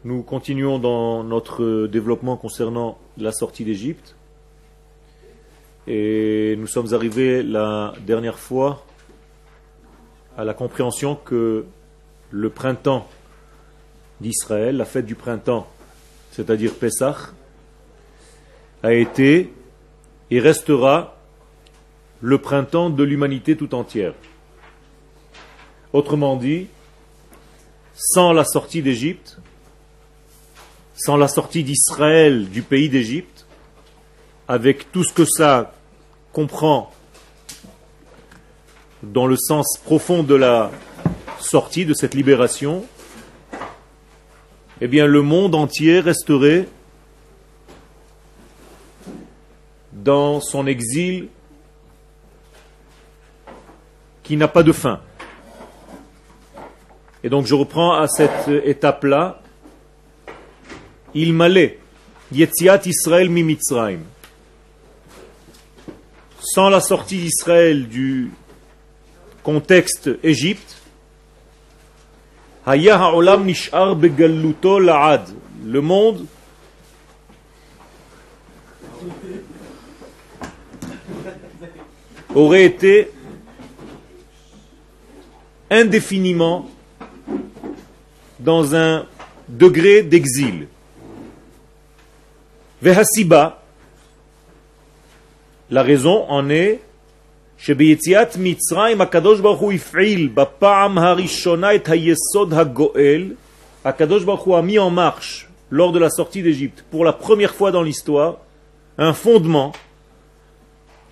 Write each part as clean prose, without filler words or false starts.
Nous continuons dans notre développement concernant la sortie d'Égypte. Et nous sommes arrivés la dernière fois à la compréhension que le printemps d'Israël, la fête du printemps, c'est-à-dire Pessah, a été et restera le printemps de l'humanité tout entière. Autrement dit, sans la sortie d'Égypte, sans la sortie d'Israël du pays d'Égypte, avec tout ce que ça comprend dans le sens profond de la sortie, de cette libération, eh bien le monde entier resterait dans son exil qui n'a pas de fin. Et donc je reprends à cette étape-là, il m'allait, Yetziat Israël mi Mitzrayim. Sans la sortie d'Israël du contexte Égypte, Haya ha'olam nish'ar begalluto la'ad. Le monde aurait été indéfiniment dans un degré d'exil. Vehasiba, la raison en est שביציאת מצרים הקדוש ברוך הוא הפעיל בפעם הראשונה את היסוד הגואל. הקדוש ברוך הוא a mis en marche lors de la sortie d'Égypte pour la première fois dans l'histoire un fondement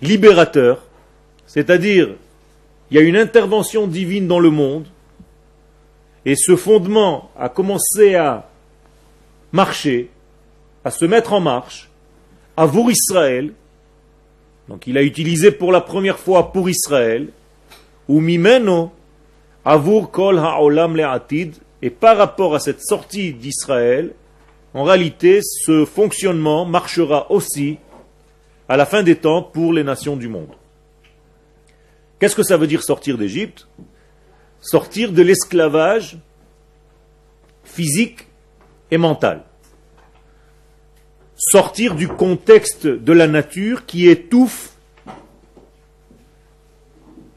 libérateur, c'est-à-dire il y a une intervention divine dans le monde et ce fondement a commencé à marcher, à se mettre en marche, Avour Israël. Donc il a utilisé pour la première fois pour Israël, ou mimeno Avour kol ha'olam le'atid, et par rapport à cette sortie d'Israël, en réalité ce fonctionnement marchera aussi à la fin des temps pour les nations du monde. Qu'est-ce que ça veut dire sortir d'Égypte? Sortir de l'esclavage physique et mental. Sortir du contexte de la nature qui étouffe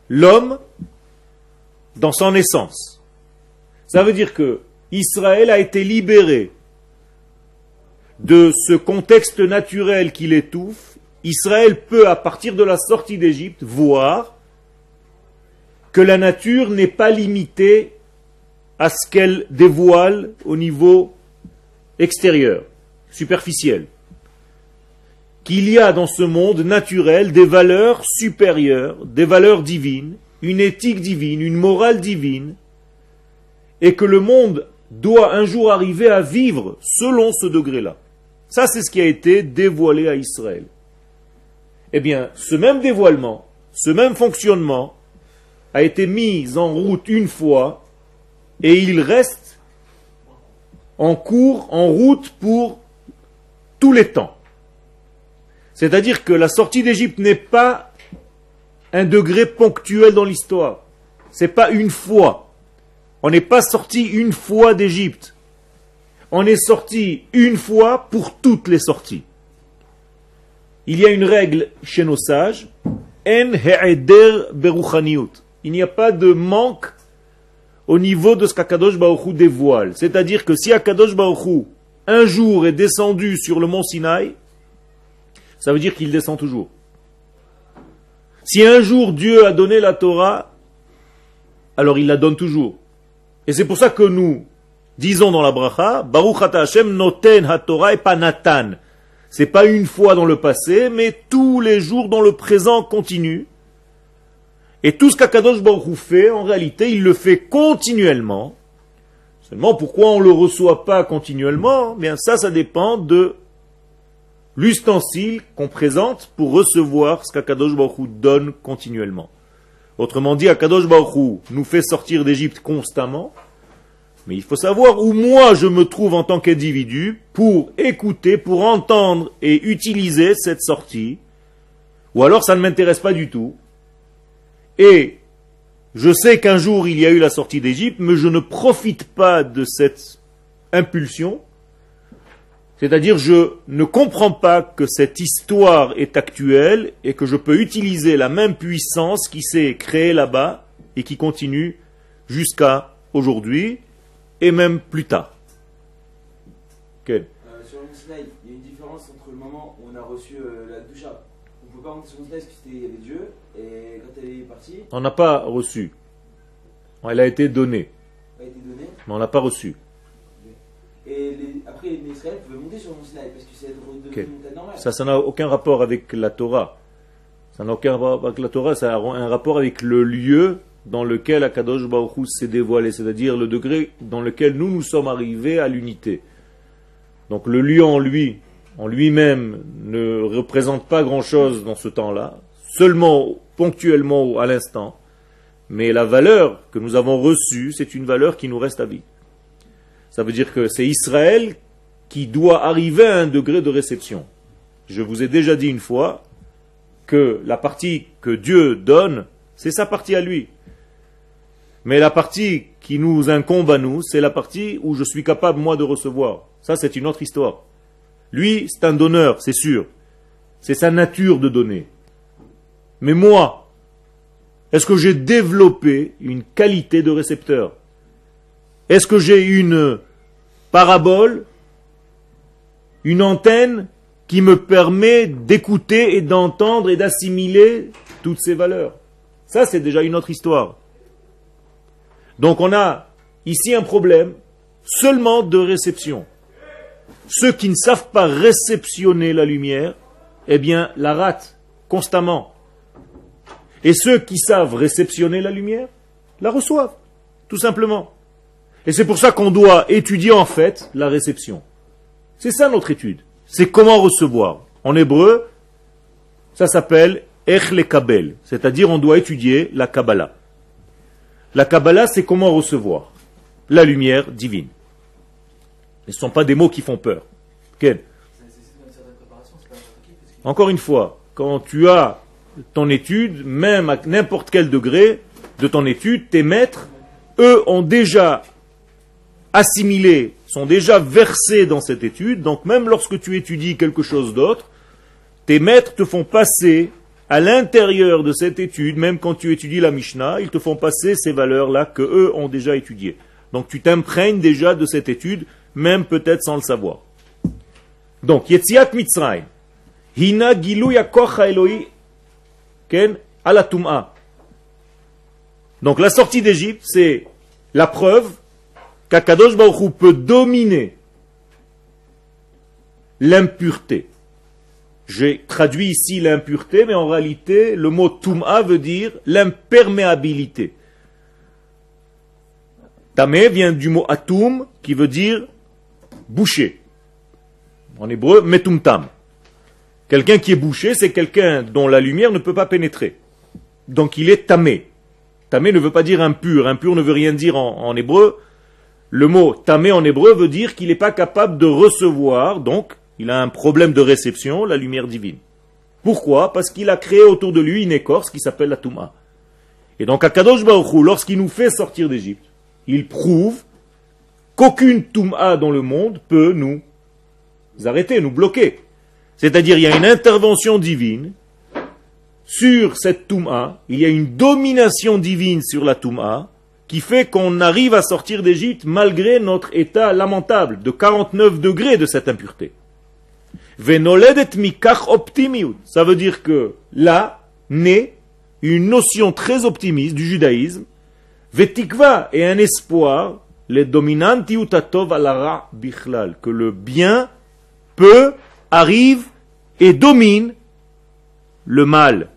l'homme dans son essence. Ça veut dire que Israël a été libéré de ce contexte naturel qui l'étouffe. Israël peut, à partir de la sortie d'Égypte, voir que la nature n'est pas limitée à ce qu'elle dévoile au niveau extérieur, superficiel. Qu'il y a dans ce monde naturel des valeurs supérieures, des valeurs divines, une éthique divine, une morale divine, et que le monde doit un jour arriver à vivre selon ce degré-là. Ça, c'est ce qui a été dévoilé à Israël. Eh bien, ce même dévoilement, ce même fonctionnement a été mis en route une fois, et il reste en cours, en route pour tous les temps. C'est-à-dire que la sortie d'Égypte n'est pas un degré ponctuel dans l'histoire. C'est pas une fois. On n'est pas sorti une fois d'Égypte. On est sorti une fois pour toutes les sorties. Il y a une règle chez nos sages, En he'eder beruchaniyut. Il n'y a pas de manque au niveau de ce qu'Akadosh Baruch Hu dévoile. C'est-à-dire que si Akadosh Baruch Hu un jour est descendu sur le mont Sinaï, ça veut dire qu'il descend toujours. Si un jour Dieu a donné la Torah, alors il la donne toujours. Et c'est pour ça que nous disons dans la bracha, Baruch ata Hashem noten ha-Torah et pas Natan. C'est pas une fois dans le passé, mais tous les jours dans le présent continu. Et tout ce qu'Akadosh Baruch Hu fait, en réalité, il le fait continuellement. Seulement, pourquoi on ne le reçoit pas continuellement? Bien, ça dépend de l'ustensile qu'on présente pour recevoir ce qu'Akadosh Baruch Hu donne continuellement. Autrement dit, Akadosh Baruch Hu nous fait sortir d'Égypte constamment, mais il faut savoir où moi je me trouve en tant qu'individu pour écouter, pour entendre et utiliser cette sortie, ou alors ça ne m'intéresse pas du tout. Et je sais qu'un jour il y a eu la sortie d'Égypte, mais je ne profite pas de cette impulsion, C'est-à-dire, je ne comprends pas que cette histoire est actuelle et que je peux utiliser la même puissance qui s'est créée là-bas et qui continue jusqu'à aujourd'hui et même plus tard. Okay. Sur le Mont Sinaï, il y a une différence entre le moment où on a reçu la doucha. On ne peut pas monter sur le Mont Sinaï parce qu'il y avait Dieu, et quand elle est partie, On n'a pas reçu. Elle a été donnée, elle a été donnée. mais on n'a pas reçu. Et après, les Israël pouvaient monter sur le Mont Sinaï parce que c'est Okay. une montagne normale. Ça n'a aucun rapport avec la Torah. Ça n'a aucun rapport avec la Torah, ça a un rapport avec le lieu dans lequel Akadosh Baruch Hu s'est dévoilé, c'est-à-dire le degré dans lequel nous sommes arrivés à l'unité. Donc le lieu en lui-même, ne représente pas grand-chose dans ce temps-là, seulement ponctuellement à l'instant, mais la valeur que nous avons reçue, c'est une valeur qui nous reste à vie. Ça veut dire que c'est Israël qui doit arriver à un degré de réception. Je vous ai déjà dit une fois que la partie que Dieu donne, c'est sa partie à lui. Mais la partie qui nous incombe à nous, c'est la partie où je suis capable, moi, de recevoir. Ça, c'est une autre histoire. Lui, c'est un donneur, c'est sûr. C'est sa nature de donner. Mais moi, est-ce que j'ai développé une qualité de récepteur? Est-ce que j'ai une parabole, une antenne qui me permet d'écouter et d'entendre et d'assimiler toutes ces valeurs? Ça, c'est déjà une autre histoire. Donc on a ici un problème seulement de réception. Ceux qui ne savent pas réceptionner la lumière, eh bien, la ratent constamment. Et ceux qui savent réceptionner la lumière, la reçoivent, tout simplement. Et c'est pour ça qu'on doit étudier en fait la réception. C'est ça notre étude. C'est comment recevoir. En hébreu, ça s'appelle Ech lekabel, c'est-à-dire on doit étudier la Kabbalah. La Kabbalah, c'est comment recevoir la lumière divine. Ce ne sont pas des mots qui font peur. Quel? Encore une fois, quand tu as ton étude, même à n'importe quel degré de ton étude, tes maîtres, eux ont déjà assimilé, sont déjà versés dans cette étude. Donc même lorsque tu étudies quelque chose d'autre, tes maîtres te font passer à l'intérieur de cette étude, même quand tu étudies la Mishnah, ils te font passer ces valeurs-là que eux ont déjà étudiées. Donc tu t'imprègnes déjà de cette étude, même peut-être sans le savoir. Donc, Yetziat Mitzrayim, Hina Gilou Yakoch Eloi, Ken, ala Tum'a. Donc la sortie d'Égypte, c'est la preuve qu'Akadosh Baruch Hu peut dominer l'impureté. J'ai traduit ici l'impureté, mais en réalité, le mot Tum'a veut dire l'imperméabilité. Tamé vient du mot Atum, qui veut dire bouché. En hébreu, Metumtam. Quelqu'un qui est bouché, c'est quelqu'un dont la lumière ne peut pas pénétrer. Donc il est Tamé. Tamé ne veut pas dire impur. Impur ne veut rien dire en hébreu. Le mot Tamé en hébreu veut dire qu'il n'est pas capable de recevoir, donc il a un problème de réception, la lumière divine. Pourquoi? Parce qu'il a créé autour de lui une écorce qui s'appelle la Touma. Et donc Akadosh Baruch Hu, lorsqu'il nous fait sortir d'Égypte, il prouve qu'aucune Touma dans le monde peut nous arrêter, nous bloquer. C'est-à-dire il y a une intervention divine sur cette Touma, il y a une domination divine sur la Touma, qui fait qu'on arrive à sortir d'Égypte malgré notre état lamentable de 49 degrés de cette impureté. Ça veut dire que là naît une notion très optimiste du judaïsme, vetikva, et un espoir, les dominanti utatov alara bichlal, que le bien peut, arrive et domine le mal.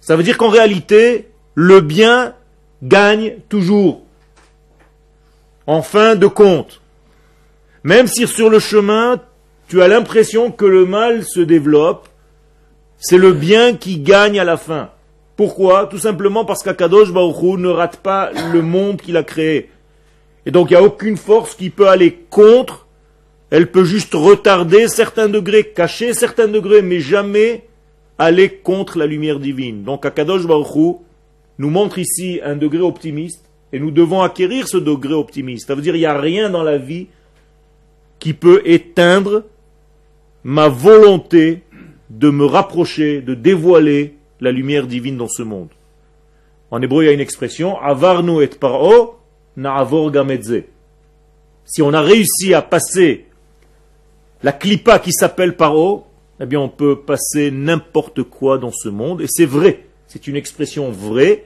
Ça veut dire qu'en réalité, le bien gagne toujours. En fin de compte, même si sur le chemin, tu as l'impression que le mal se développe, c'est le bien qui gagne à la fin. Pourquoi? Tout simplement parce qu'Akadosh Baruch Hu ne rate pas le monde qu'il a créé. Et donc il n'y a aucune force qui peut aller contre, elle peut juste retarder certains degrés, cacher certains degrés, mais jamais aller contre la lumière divine. Donc Akadosh Baruch Hu nous montre ici un degré optimiste, et nous devons acquérir ce degré optimiste. Ça veut dire qu'il n'y a rien dans la vie qui peut éteindre ma volonté de me rapprocher, de dévoiler la lumière divine dans ce monde. En hébreu, il y a une expression, Avarnu et paro, na'avor gam et ze. Si on a réussi à passer la clipa qui s'appelle paro, eh bien on peut passer n'importe quoi dans ce monde, et c'est vrai, c'est une expression vraie,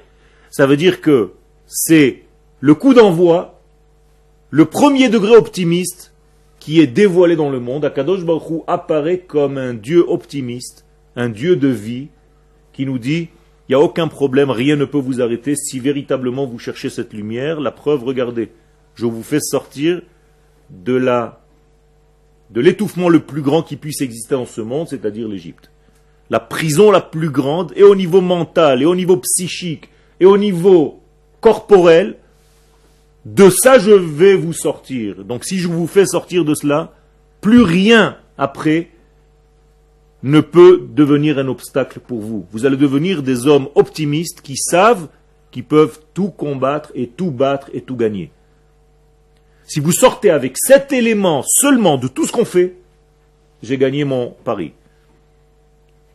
ça veut dire que c'est le coup d'envoi, le premier degré optimiste qui est dévoilé dans le monde. Akadosh Baruch Hu apparaît comme un Dieu optimiste, un Dieu de vie, qui nous dit, il n'y a aucun problème, rien ne peut vous arrêter si véritablement vous cherchez cette lumière. La preuve, regardez, je vous fais sortir de l'étouffement le plus grand qui puisse exister dans ce monde, c'est-à-dire l'Égypte. La prison la plus grande, et au niveau mental, et au niveau psychique, et au niveau corporel, de ça je vais vous sortir. Donc si je vous fais sortir de cela, plus rien après ne peut devenir un obstacle pour vous. Vous allez devenir des hommes optimistes qui savent qu'ils peuvent tout combattre et tout battre et tout gagner. Si vous sortez avec cet élément seulement de tout ce qu'on fait, j'ai gagné mon pari.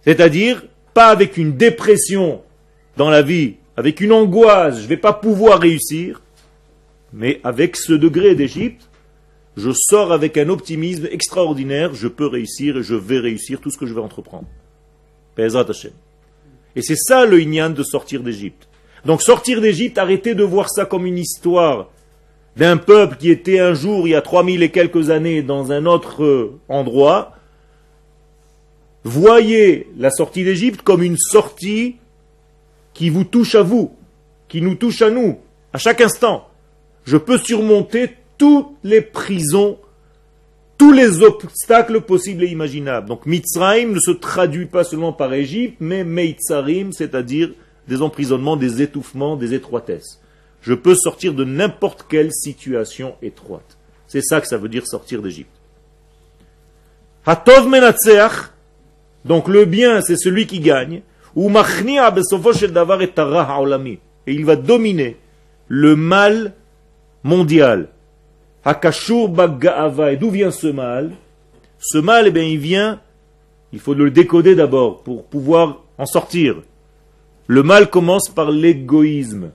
C'est-à-dire, pas avec une dépression dans la vie, avec une angoisse, je ne vais pas pouvoir réussir, mais avec ce degré d'Égypte, je sors avec un optimisme extraordinaire, je peux réussir et je vais réussir tout ce que je vais entreprendre. Be'ezrat Hashem. Et c'est ça le inyan de sortir d'Égypte. Donc sortir d'Égypte, arrêtez de voir ça comme une histoire d'un peuple qui était un jour, il y a 3000 et quelques années, dans un autre endroit. Voyez la sortie d'Égypte comme une sortie qui vous touche à vous, qui nous touche à nous, à chaque instant. Je peux surmonter toutes les prisons, tous les obstacles possibles et imaginables. Donc Mitzrayim ne se traduit pas seulement par Égypte, mais Meitzarim, c'est-à-dire des emprisonnements, des étouffements, des étroitesses. Je peux sortir de n'importe quelle situation étroite. C'est ça que ça veut dire sortir d'Égypte. Hatov menatzeach, donc le bien c'est celui qui gagne, ou machnia besofo shel davar et tara haolami, et il va dominer le mal mondial. Hakashur baggaava, et d'où vient ce mal? Ce mal, eh bien, il vient, il faut le décoder d'abord pour pouvoir en sortir. Le mal commence par l'égoïsme,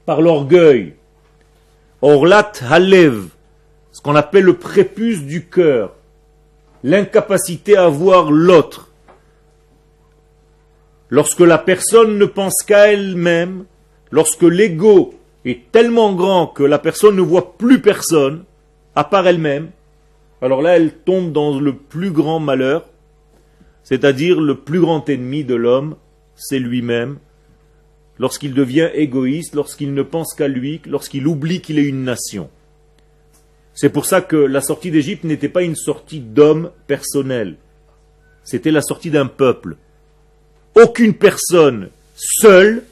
par l'orgueil. Orlat halev, ce qu'on appelle le prépuce du cœur, l'incapacité à voir l'autre. Lorsque la personne ne pense qu'à elle-même, lorsque l'ego est tellement grand que la personne ne voit plus personne, à part elle-même, alors là elle tombe dans le plus grand malheur, c'est-à-dire le plus grand ennemi de l'homme, c'est lui-même, lorsqu'il devient égoïste, lorsqu'il ne pense qu'à lui, lorsqu'il oublie qu'il est une nation. C'est pour ça que la sortie d'Égypte n'était pas une sortie d'homme personnel, c'était la sortie d'un peuple. Aucune personne seule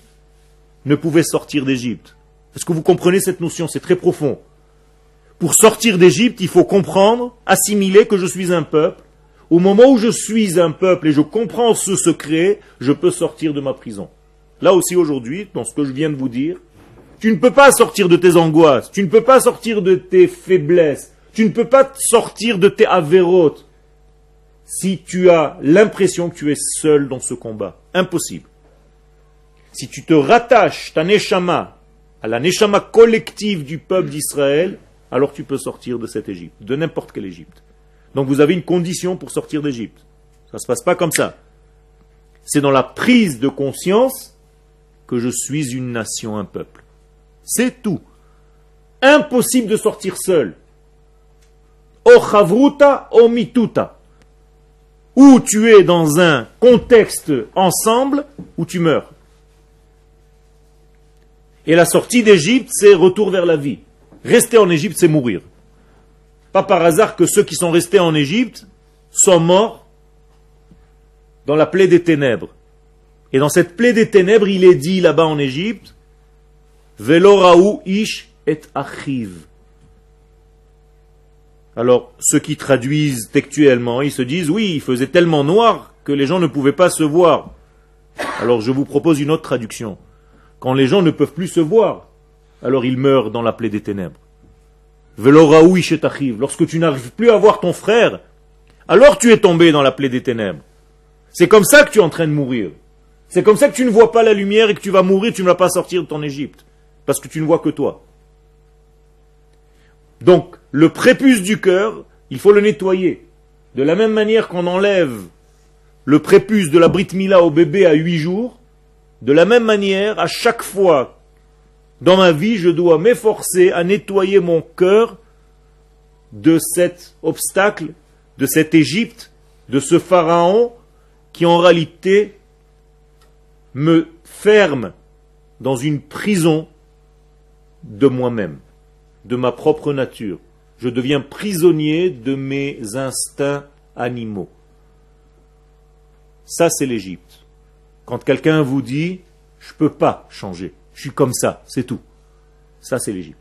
ne pouvait sortir d'Égypte. Est-ce que vous comprenez cette notion? C'est très profond. Pour sortir d'Égypte, il faut comprendre, assimiler que je suis un peuple. Au moment où je suis un peuple et je comprends ce secret, je peux sortir de ma prison. Là aussi aujourd'hui, dans ce que je viens de vous dire, tu ne peux pas sortir de tes angoisses, tu ne peux pas sortir de tes faiblesses, tu ne peux pas sortir de tes avérotes si tu as l'impression que tu es seul dans ce combat. Impossible. Si tu te rattaches ta neshama à la neshama collective du peuple d'Israël, alors tu peux sortir de cette Égypte, de n'importe quelle Égypte. Donc vous avez une condition pour sortir d'Égypte. Ça ne se passe pas comme ça. C'est dans la prise de conscience que je suis une nation, un peuple. C'est tout. Impossible de sortir seul. O chavruta, o mituta. Ou tu es dans un contexte ensemble, ou tu meurs. Et la sortie d'Égypte, c'est retour vers la vie. Rester en Égypte, c'est mourir. Pas par hasard que ceux qui sont restés en Égypte sont morts dans la plaie des ténèbres. Et dans cette plaie des ténèbres, il est dit là-bas en Égypte, Velo raou ish et achiv. Alors, ceux qui traduisent textuellement, ils se disent, oui, il faisait tellement noir que les gens ne pouvaient pas se voir. Alors, je vous propose une autre traduction. Quand les gens ne peuvent plus se voir, alors ils meurent dans la plaie des ténèbres. Velo raoui shetachiv. Lorsque tu n'arrives plus à voir ton frère, alors tu es tombé dans la plaie des ténèbres. C'est comme ça que tu es en train de mourir. C'est comme ça que tu ne vois pas la lumière et que tu vas mourir, tu ne vas pas sortir de ton Égypte. Parce que tu ne vois que toi. Donc, le prépuce du cœur, il faut le nettoyer. De la même manière qu'on enlève le prépuce de la Brit Mila au bébé à 8 jours, de la même manière, à chaque fois dans ma vie, je dois m'efforcer à nettoyer mon cœur de cet obstacle, de cette Égypte, de ce pharaon qui en réalité me ferme dans une prison de moi-même, de ma propre nature. Je deviens prisonnier de mes instincts animaux. Ça, c'est l'Égypte. Quand quelqu'un vous dit « je ne peux pas changer, je suis comme ça, c'est tout », ça, c'est l'Égypte.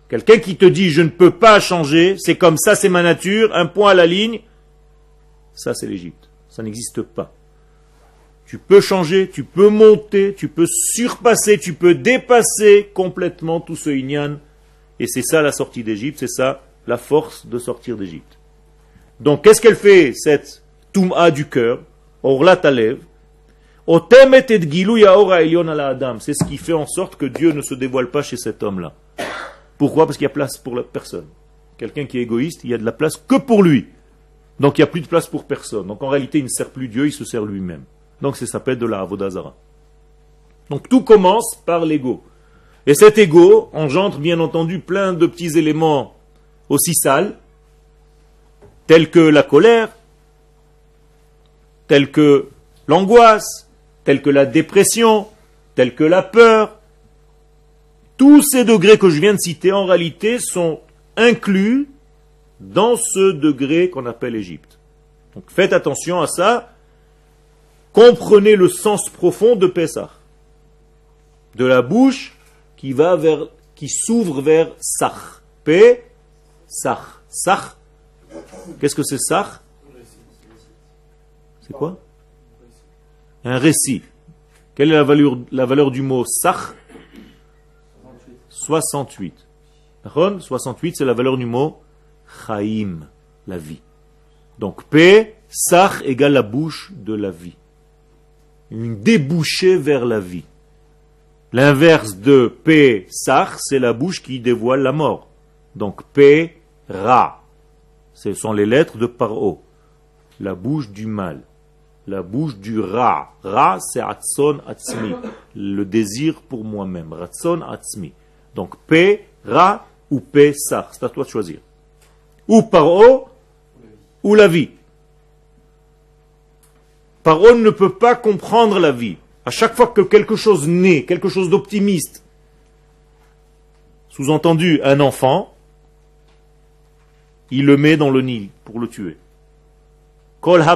Quelqu'un qui te dit « je ne peux pas changer, c'est comme ça, c'est ma nature, un point à la ligne », ça, c'est l'Égypte. Ça n'existe pas. Tu peux changer, tu peux monter, tu peux surpasser, tu peux dépasser complètement tout ce inyan. Et c'est ça la sortie d'Égypte, c'est ça la force de sortir d'Égypte. Donc qu'est-ce qu'elle fait, cette Toum'a du cœur, Orla Talev, Otemet et Gilouya Ora Elion ala Adam. C'est ce qui fait en sorte que Dieu ne se dévoile pas chez cet homme-là. Pourquoi? Parce qu'il y a place pour la personne. Quelqu'un qui est égoïste, il y a de la place que pour lui. Donc il n'y a plus de place pour personne. Donc en réalité, il ne sert plus Dieu, il se sert lui-même. Donc ça s'appelle de la Avodah Zara. Donc tout commence par l'ego. Et cet ego engendre bien entendu plein de petits éléments aussi sales, tels que la colère, tels que l'angoisse, tels que la dépression, tels que la peur. Tous ces degrés que je viens de citer en réalité sont inclus dans ce degré qu'on appelle Égypte. Donc faites attention à ça. Comprenez le sens profond de Pessah. De la bouche qui s'ouvre vers Sach. Sach. Sach. Qu'est-ce que c'est Sach? C'est quoi? Un récit. Quelle est la valeur du mot Sach? 68. 68, c'est la valeur du mot Chaim, la vie. Donc Sach égale la bouche de la vie. Une débouchée vers la vie. L'inverse de Sach, c'est la bouche qui dévoile la mort. Donc Ra, ce sont les lettres de Paro. La bouche du mal. La bouche du Ra. Ra, c'est Atson Atzmi. Le désir pour moi-même. Ratson Atzmi. Donc Ra ou Sach. C'est à toi de choisir. Ou Paro ou la vie. Paro ne peut pas comprendre la vie. À chaque fois que quelque chose naît, quelque chose d'optimiste, sous-entendu un enfant, il le met dans le Nil pour le tuer. Qu'est-ce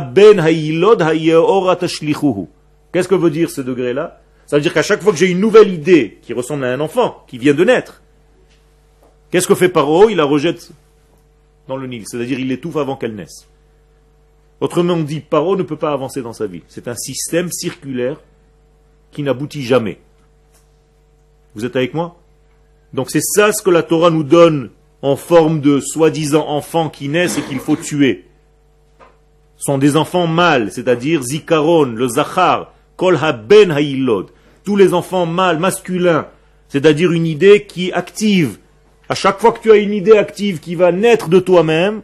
que veut dire ce degré-là? Ça veut dire qu'à chaque fois que j'ai une nouvelle idée qui ressemble à un enfant, qui vient de naître, qu'est-ce que fait Paro? Il la rejette dans le Nil, c'est-à-dire il l'étouffe avant qu'elle naisse. Autrement dit, Paro ne peut pas avancer dans sa vie. C'est un système circulaire qui n'aboutit jamais. Vous êtes avec moi? Donc c'est ça ce que la Torah nous donne en forme de soi-disant enfants qui naissent et qu'il faut tuer. Ce sont des enfants mâles, c'est-à-dire Zikaron, le Zachar, Kol ha-ben ha-yilod. Tous les enfants mâles, masculins, c'est-à-dire une idée qui active. À chaque fois que tu as une idée active qui va naître de toi-même,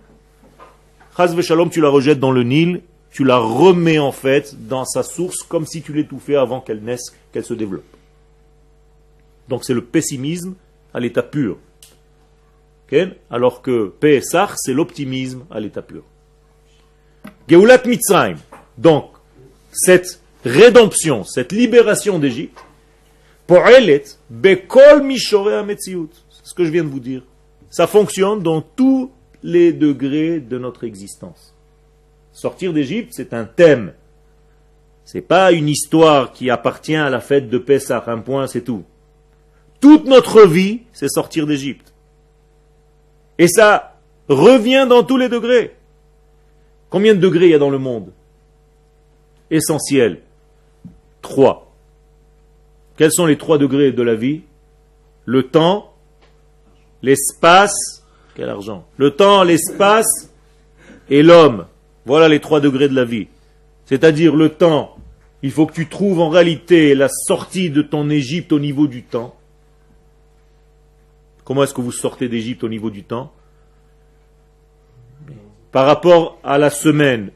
Chaz v'shalom, tu la rejettes dans le Nil, tu la remets en fait dans sa source comme si tu l'étouffais avant qu'elle naisse, qu'elle se développe. Donc c'est le pessimisme à l'état pur. Okay? Alors que Pesach, c'est l'optimisme à l'état pur. Geulat Mitzrayim. Donc, cette rédemption, cette libération d'Égypte, po'elet bekol mishorei hametziut. C'est ce que je viens de vous dire. Ça fonctionne dans tous les degrés de notre existence. Sortir d'Égypte, c'est un thème. C'est pas une histoire qui appartient à la fête de Pessah, un point, c'est tout. Toute notre vie, c'est sortir d'Égypte. Et ça revient dans tous les degrés. Combien de degrés il y a dans le monde? Essentiel. 3. Quels sont les 3 degrés de la vie? Le temps, l'espace, quel argent? Le temps, l'espace et l'homme. Voilà les 3 degrés de la vie. C'est-à-dire le temps, il faut que tu trouves en réalité la sortie de ton Égypte au niveau du temps. Comment est-ce que vous sortez d'Égypte au niveau du temps? Par rapport à la semaine,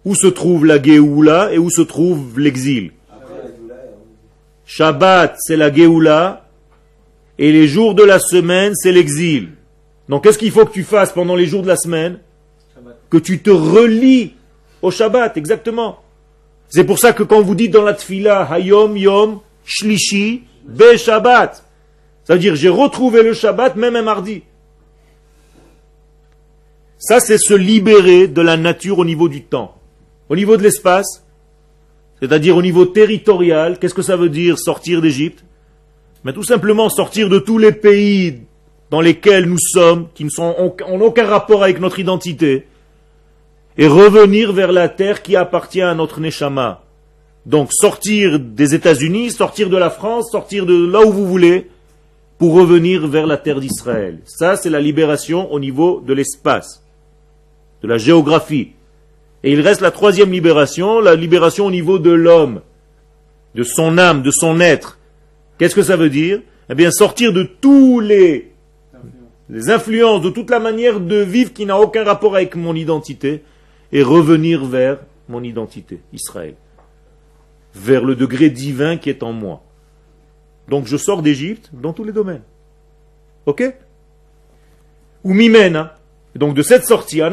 où se trouve la Géoula et où se trouve l'exil? Shabbat, c'est la Géoula, et les jours de la semaine, c'est l'exil. Donc, qu'est-ce qu'il faut que tu fasses pendant les jours de la semaine? Que tu te relis au Shabbat, exactement. C'est pour ça que quand vous dites dans la Tfila, Hayom Yom Shlishi Be Shabbat, ça veut dire j'ai retrouvé le Shabbat même un mardi. Ça, c'est se libérer de la nature au niveau du temps. Au niveau de l'espace, c'est-à-dire au niveau territorial, qu'est-ce que ça veut dire sortir d'Égypte? Mais tout simplement sortir de tous les pays dans lesquels nous sommes, qui n'ont aucun rapport avec notre identité, et revenir vers la terre qui appartient à notre Neshama. Donc sortir des États-Unis, sortir de la France, sortir de là où vous voulez, pour revenir vers la terre d'Israël. Ça, c'est la libération au niveau de l'espace, de la géographie. Et il reste la 3e libération, la libération au niveau de l'homme, de son âme, de son être. Qu'est-ce que ça veut dire? Eh bien, sortir de tous les influences, de toute la manière de vivre qui n'a aucun rapport avec mon identité, et revenir vers mon identité, Israël. Vers le degré divin qui est en moi. Donc je sors d'Égypte dans tous les domaines. Ok? Ou mimena. Donc de cette sortie, donc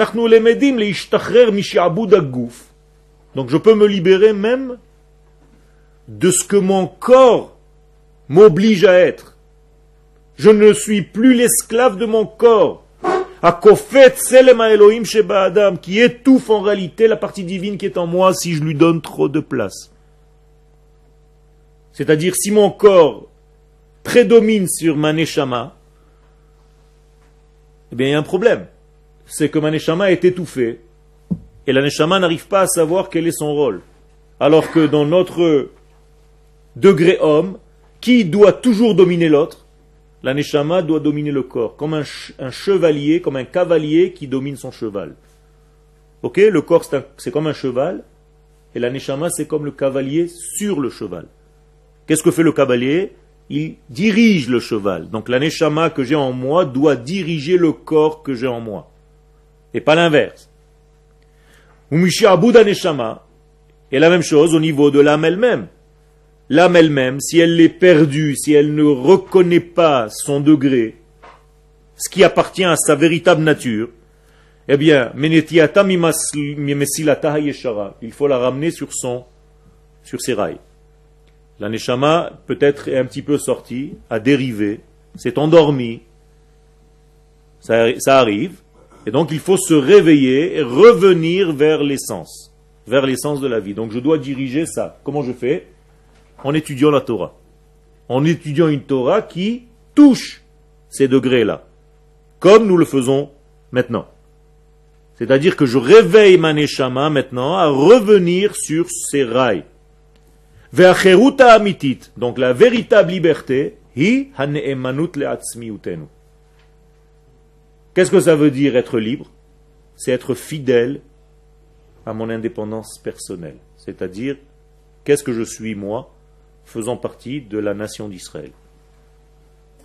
je peux me libérer même de ce que mon corps m'oblige à être. Je ne suis plus l'esclave de mon corps. Qui étouffe en réalité la partie divine qui est en moi si je lui donne trop de place. C'est-à-dire si mon corps prédomine sur ma neshama, eh bien il y a un problème. C'est que ma neshama est étouffée et la neshama n'arrive pas à savoir quel est son rôle. Alors que dans notre degré homme, qui doit toujours dominer l'autre? La neshama doit dominer le corps, comme un chevalier, comme un cavalier qui domine son cheval. Ok? Le corps c'est comme un cheval et la neshama c'est comme le cavalier sur le cheval. Qu'est-ce que fait le cavalier? Il dirige le cheval. Donc la neshama que j'ai en moi doit diriger le corps que j'ai en moi. Et pas l'inverse. Umishi'abud neshama. Et la même chose au niveau de l'âme elle-même. L'âme elle-même, si elle est perdue, si elle ne reconnaît pas son degré, ce qui appartient à sa véritable nature, eh bien, il faut la ramener sur ses rails. La neshama peut-être est un petit peu sortie, a dérivé, s'est endormie, ça arrive, et donc il faut se réveiller et revenir vers l'essence de la vie. Donc je dois diriger ça. Comment je fais? En étudiant la Torah. En étudiant une Torah qui touche ces degrés-là. Comme nous le faisons maintenant. C'est-à-dire que je réveille ma neshama maintenant à revenir sur ses rails. Ve'acheruta amitit. Donc la véritable liberté, hi hane'emanut le'atzmiutenu. Qu'est-ce que ça veut dire être libre? C'est être fidèle à mon indépendance personnelle. C'est-à-dire, qu'est-ce que je suis moi? Faisant partie de la nation d'Israël.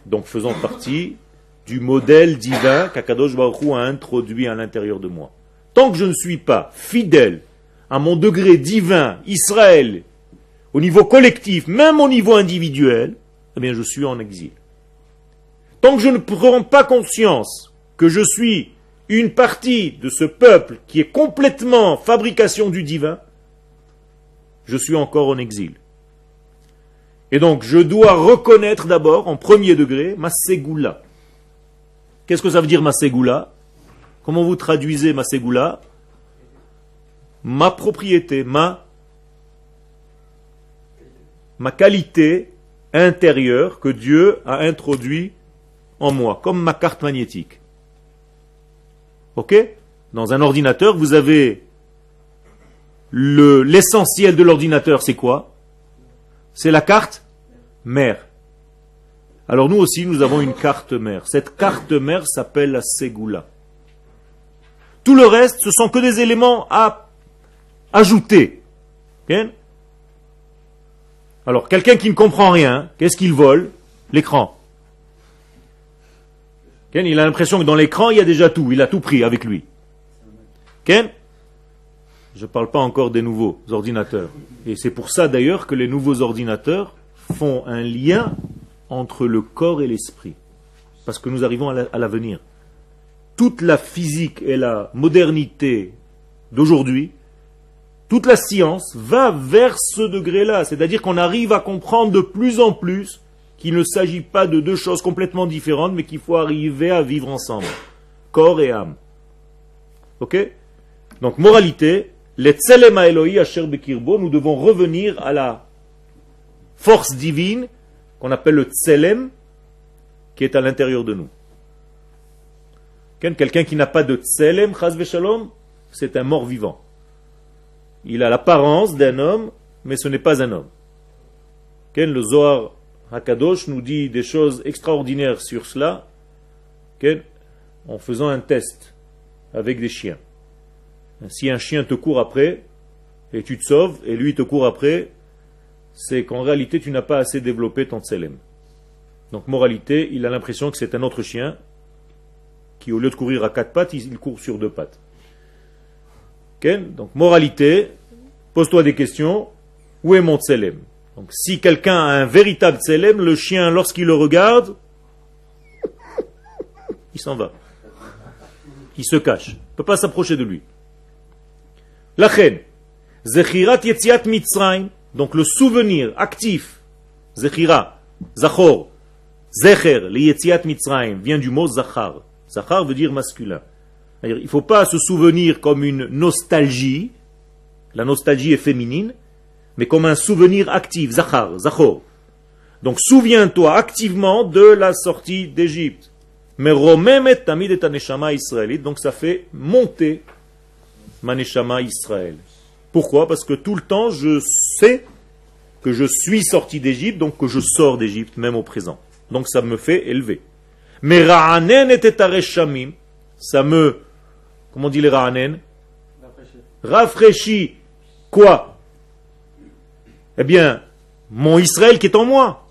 Donc faisant partie du modèle divin qu'Akadosh Baruch Hu a introduit à l'intérieur de moi. Tant que je ne suis pas fidèle à mon degré divin, Israël, au niveau collectif, même au niveau individuel, eh bien je suis en exil. Tant que je ne prends pas conscience que je suis une partie de ce peuple qui est complètement fabrication du divin, je suis encore en exil. Et donc, je dois reconnaître d'abord, en premier degré, ma ségoula. Qu'est-ce que ça veut dire ma ségoula? Comment vous traduisez ma ségoula? Ma propriété, ma qualité intérieure que Dieu a introduit en moi, comme ma carte magnétique. Ok? Dans un ordinateur, vous avez l'essentiel de l'ordinateur, c'est quoi? C'est la carte mère. Alors nous aussi, nous avons une carte mère. Cette carte mère s'appelle la Ségoula. Tout le reste, ce sont que des éléments à ajouter. Okay? Alors, quelqu'un qui ne comprend rien, qu'est-ce qu'il vole? L'écran. Okay? Il a l'impression que dans l'écran, il y a déjà tout. Il a tout pris avec lui. Okay? Je ne parle pas encore des nouveaux ordinateurs. Et c'est pour ça d'ailleurs que les nouveaux ordinateurs font un lien entre le corps et l'esprit. Parce que nous arrivons à l'avenir. Toute la physique et la modernité d'aujourd'hui, toute la science va vers ce degré-là. C'est-à-dire qu'on arrive à comprendre de plus en plus qu'il ne s'agit pas de deux choses complètement différentes, mais qu'il faut arriver à vivre ensemble. Corps et âme. Ok? Donc, moralité, les tselem Elohim asher bekirbo, nous devons revenir à la force divine qu'on appelle le tselem, qui est à l'intérieur de nous. Quelqu'un qui n'a pas de tselem, chas v'shalom, c'est un mort vivant. Il a l'apparence d'un homme, mais ce n'est pas un homme. Le Zohar HaKadosh nous dit des choses extraordinaires sur cela, en faisant un test avec des chiens. Si un chien te court après, et tu te sauves, et lui te court après, c'est qu'en réalité tu n'as pas assez développé ton tselem. Donc moralité, il a l'impression que c'est un autre chien, qui au lieu de courir à 4 pattes, il court sur 2 pattes. Donc moralité, pose-toi des questions, où est mon tselem? Donc si quelqu'un a un véritable tselem, le chien lorsqu'il le regarde, il s'en va. Il se cache, il ne peut pas s'approcher de lui. Lachen, zechirat yetziat mitzrayim, donc le souvenir actif, zechira, zachor, zecher, le yetziat mitzrayim, vient du mot zachar. Zachar veut dire masculin. Il ne faut pas se souvenir comme une nostalgie, la nostalgie est féminine, mais comme un souvenir actif, zachar, zachor. Donc souviens-toi activement de la sortie d'Égypte. Mais romemet tamid et neshama israélite, donc ça fait monter ma neshama Israël. Pourquoi? Parce que tout le temps je sais que je suis sorti d'Égypte, donc que je sors d'Égypte, même au présent. Donc ça me fait élever. Mais ra'anen et tareshamim, ça me, comment on dit les ra'anen? Rafraîchit. Quoi? Eh bien, mon Israël qui est en moi.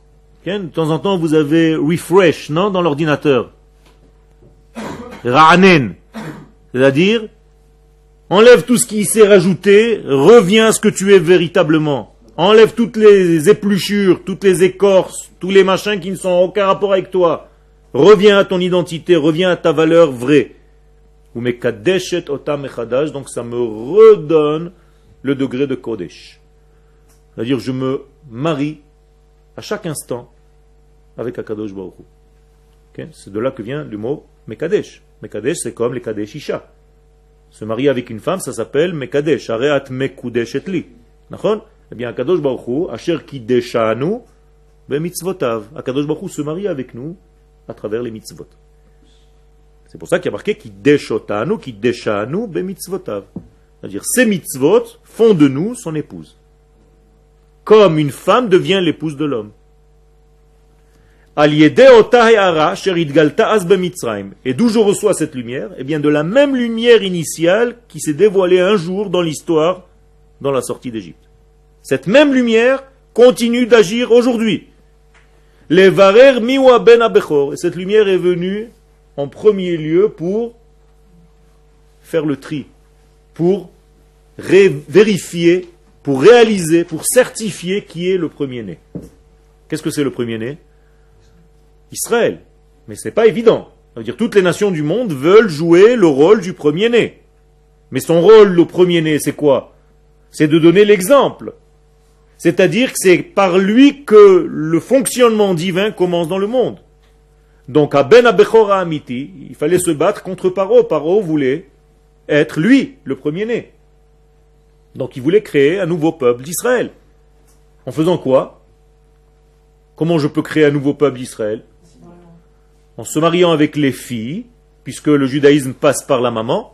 De temps en temps, vous avez refresh, non, dans l'ordinateur. Ra'anen. C'est-à-dire, enlève tout ce qui s'est rajouté, reviens à ce que tu es véritablement. Enlève toutes les épluchures, toutes les écorces, tous les machins qui ne sont en aucun rapport avec toi. Reviens à ton identité, reviens à ta valeur vraie. Donc ça me redonne le degré de Kodesh. C'est-à-dire je me marie à chaque instant avec Akadosh Baruch Hu. Okay? C'est de là que vient le mot Mekadesh. Mekadesh c'est comme les Kadesh Isha. Se marier avec une femme ça s'appelle Mekadesh. Areat Mekudesh et li. Eh bien Akadosh Baruch Hu, Asher Kideshanu, Bemitzvotav. Akadosh Baruch Hu se marie avec nous à travers les mitzvot. C'est pour ça qu'il y a marqué Kideshotanu, Kideshanu, Bemitzvotav. C'est-à-dire, ces mitzvot font de nous son épouse. Comme une femme devient l'épouse de l'homme. Et d'où je reçois cette lumière? Eh bien, de la même lumière initiale qui s'est dévoilée un jour dans l'histoire, dans la sortie d'Égypte. Cette même lumière continue d'agir aujourd'hui. Les varer miwa ben abechor. Et cette lumière est venue en premier lieu pour faire le tri, pour vérifier, pour réaliser, pour certifier qui est le premier-né. Qu'est-ce que c'est le premier-né? Israël. Mais ce n'est pas évident. Ça veut dire toutes les nations du monde veulent jouer le rôle du premier-né. Mais son rôle, le premier-né, c'est quoi? C'est de donner l'exemple. C'est-à-dire que c'est par lui que le fonctionnement divin commence dans le monde. Donc, à Ben Abechora Amiti, il fallait se battre contre Paro. Paro voulait être lui, le premier-né. Donc, il voulait créer un nouveau peuple d'Israël. En faisant quoi? Comment je peux créer un nouveau peuple d'Israël? En se mariant avec les filles, puisque le judaïsme passe par la maman,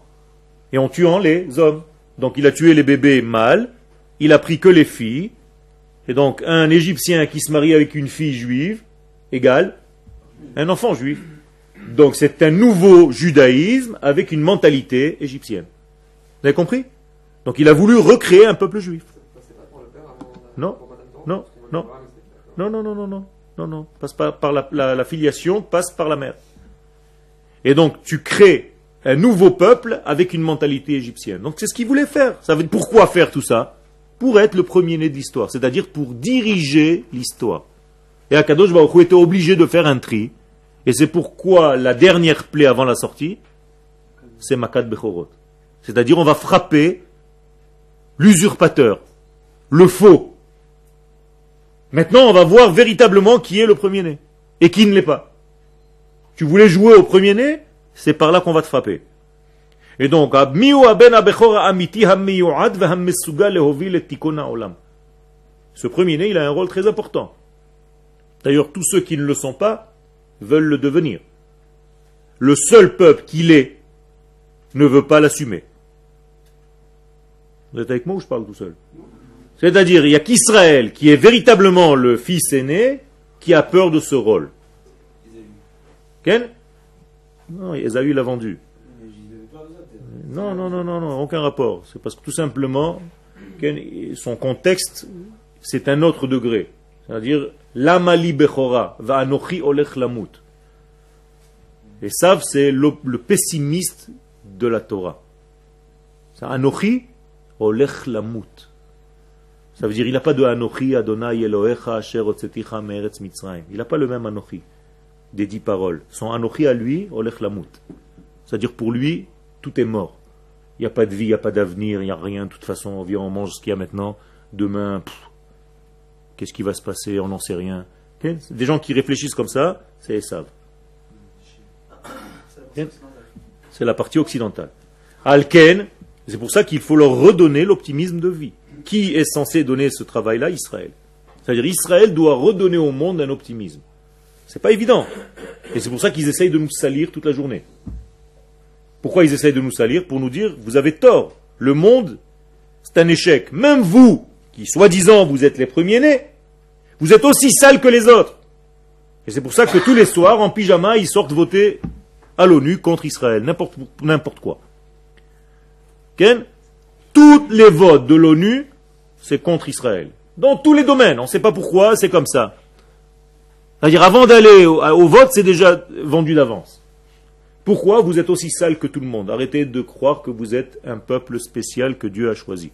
et en tuant les hommes. Donc, il a tué les bébés mâles, il a pris que les filles. Et donc, un Égyptien qui se marie avec une fille juive, égale Un enfant juif. Donc c'est un nouveau judaïsme avec une mentalité égyptienne. Vous avez compris? Donc il a voulu recréer un peuple juif. Non, non, non, non, non, non, non, non, non, non. Passe par la filiation, passe par la mère. Et donc tu crées un nouveau peuple avec une mentalité égyptienne. Donc c'est ce qu'il voulait faire. Ça veut dire pourquoi faire tout ça? Pour être le premier-né de l'histoire, c'est-à-dire pour diriger l'histoire. Et Akadosh Baruch Hu était obligé de faire un tri. Et c'est pourquoi la dernière plaie avant la sortie, c'est Makat Bechorot. C'est-à-dire on va frapper l'usurpateur, le faux. Maintenant on va voir véritablement qui est le premier-né et qui ne l'est pas. Tu voulais jouer au premier-né, c'est par là qu'on va te frapper. Et donc, ce premier-né, il a un rôle très important. D'ailleurs, tous ceux qui ne le sont pas veulent le devenir. Le seul peuple qui l'est ne veut pas l'assumer. Vous êtes avec moi ou je parle tout seul? C'est-à-dire, il n'y a qu'Israël qui est véritablement le fils aîné qui a peur de ce rôle. Ken? Non, Esaü l'a vendu. Non, non, non, non, non, aucun rapport. C'est parce que tout simplement, son contexte, c'est un autre degré. C'est-à-dire, l'amali bechora, va anochi olech lamut. Et Sav, c'est le pessimiste de la Torah. Anochi olech lamut. Ça veut dire, il n'a pas de Anochi Adonai Elohecha Asher Otzeticha Me'eretz Mitzrayim. Il n'a pas le même Anochi des 10 paroles. Son Anochi à lui, olech lamut. C'est-à-dire, pour lui, tout est mort. Il n'y a pas de vie, il n'y a pas d'avenir, il n'y a rien. De toute façon, on vient, on mange ce qu'il y a maintenant. Demain, qu'est-ce qui va se passer? On n'en sait rien. Okay? Des gens qui réfléchissent comme ça, c'est Esav. Okay? C'est la partie occidentale. Alken, c'est pour ça qu'il faut leur redonner l'optimisme de vie. Qui est censé donner ce travail-là? Israël. C'est-à-dire, Israël doit redonner au monde un optimisme. C'est pas évident. Et c'est pour ça qu'ils essayent de nous salir toute la journée. Pourquoi ils essayent de nous salir? Pour nous dire, vous avez tort. Le monde, c'est un échec. Même vous, qui soi-disant vous êtes les premiers-nés, vous êtes aussi sales que les autres. Et c'est pour ça que tous les soirs, en pyjama, ils sortent voter à l'ONU contre Israël. N'importe quoi. Ken? Tous les votes de l'ONU, c'est contre Israël. Dans tous les domaines. On ne sait pas pourquoi, c'est comme ça. C'est-à-dire, avant d'aller au vote, c'est déjà vendu d'avance. Pourquoi vous êtes aussi sale que tout le monde? Arrêtez de croire que vous êtes un peuple spécial que Dieu a choisi.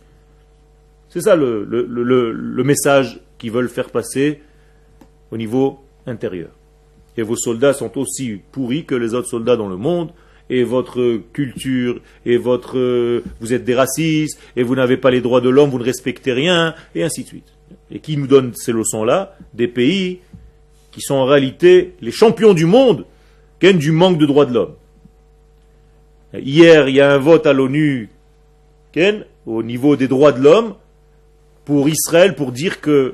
C'est ça le message qu'ils veulent faire passer au niveau intérieur. Et vos soldats sont aussi pourris que les autres soldats dans le monde, et votre culture, et vous êtes des racistes, et vous n'avez pas les droits de l'homme, vous ne respectez rien, et ainsi de suite. Et qui nous donne ces leçons-là? Des pays qui sont en réalité les champions du monde du manque de droits de l'homme. Hier, il y a un vote à l'ONU au niveau des droits de l'homme pour Israël, pour dire que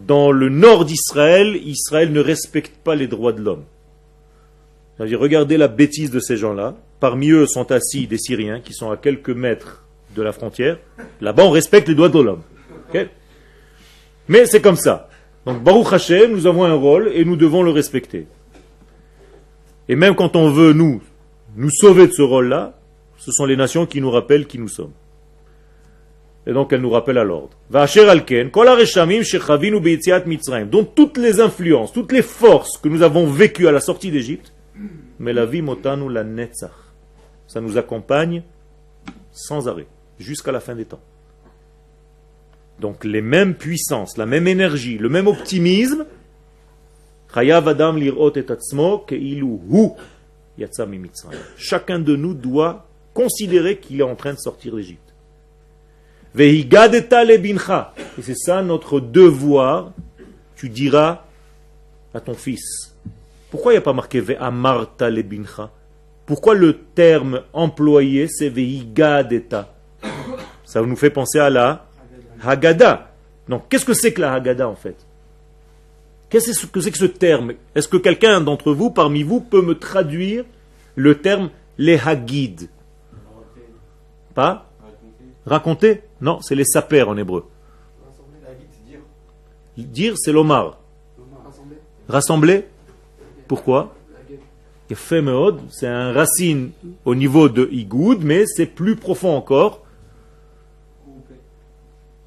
dans le nord d'Israël, Israël ne respecte pas les droits de l'homme. C'est-à-dire, regardez la bêtise de ces gens-là. Parmi eux sont assis des Syriens qui sont à quelques mètres de la frontière. Là-bas, on respecte les droits de l'homme. Okay? Mais c'est comme ça. Donc, Baruch Hashem, nous avons un rôle et nous devons le respecter. Et même quand on veut nous sauver de ce rôle-là, ce sont les nations qui nous rappellent qui nous sommes. Et donc elles nous rappellent à l'ordre. Donc toutes les influences, toutes les forces que nous avons vécues à la sortie d'Égypte, mais la vie motanu la netzach, ça nous accompagne sans arrêt, jusqu'à la fin des temps. Donc les mêmes puissances, la même énergie, le même optimisme, chacun de nous doit considérer qu'il est en train de sortir d'Égypte. Et c'est ça notre devoir. Tu diras à ton fils. Pourquoi il n'y a pas marqué Ve'amarta lebincha? Pourquoi le terme employé c'est Ve'igadeta? Ça nous fait penser à la Haggadah. Donc qu'est-ce que c'est que la Haggadah en fait? Qu'est-ce que c'est que ce terme? Est-ce que quelqu'un d'entre vous, parmi vous, peut me traduire le terme les Hagid? Pas? Raconter? Non, c'est les saper en hébreu. Dire, c'est l'omar. Rassembler? Pourquoi? Yefemeod, c'est un racine au niveau de Igoud, mais c'est plus profond encore.